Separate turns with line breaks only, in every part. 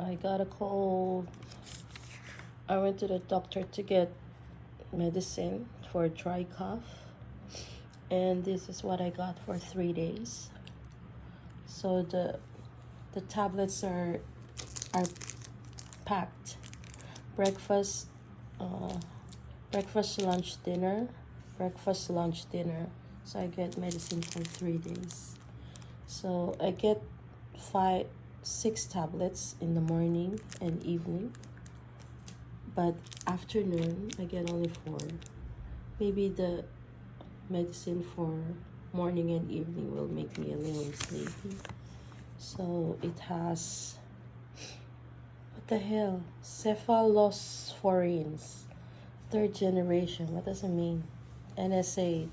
I got a cold. I went to the doctor to get medicine for dry cough, and this is what I got for 3 days. So the tablets are packed. Breakfast, breakfast, lunch, dinner, breakfast, lunch, dinner. So I get medicine for 3 days. So I get 6 tablets in the morning and evening, but afternoon I get only 4. Maybe the medicine for morning and evening will make me a little sleepy. So it has, what the hell, cephalosporins, 3rd generation. What does it mean? NSA,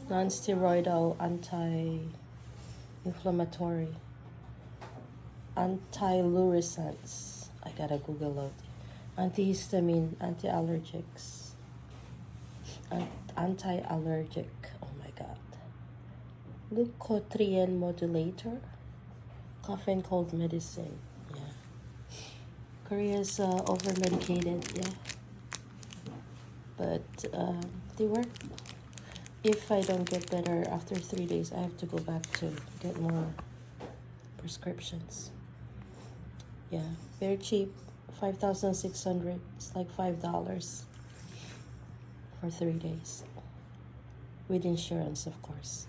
non-steroidal anti-inflammatory, antilurescents. I gotta Google it. Antihistamine, anti-allergics, anti-allergic. Oh my god. Leukotriene modulator, cough and cold medicine. Yeah. Korea's over-medicated. Yeah. But they work. If I don't get better after 3 days, I have to go back to get more prescriptions. Yeah, very cheap, 5,600. It's like $5 for 3 days, with insurance, of course.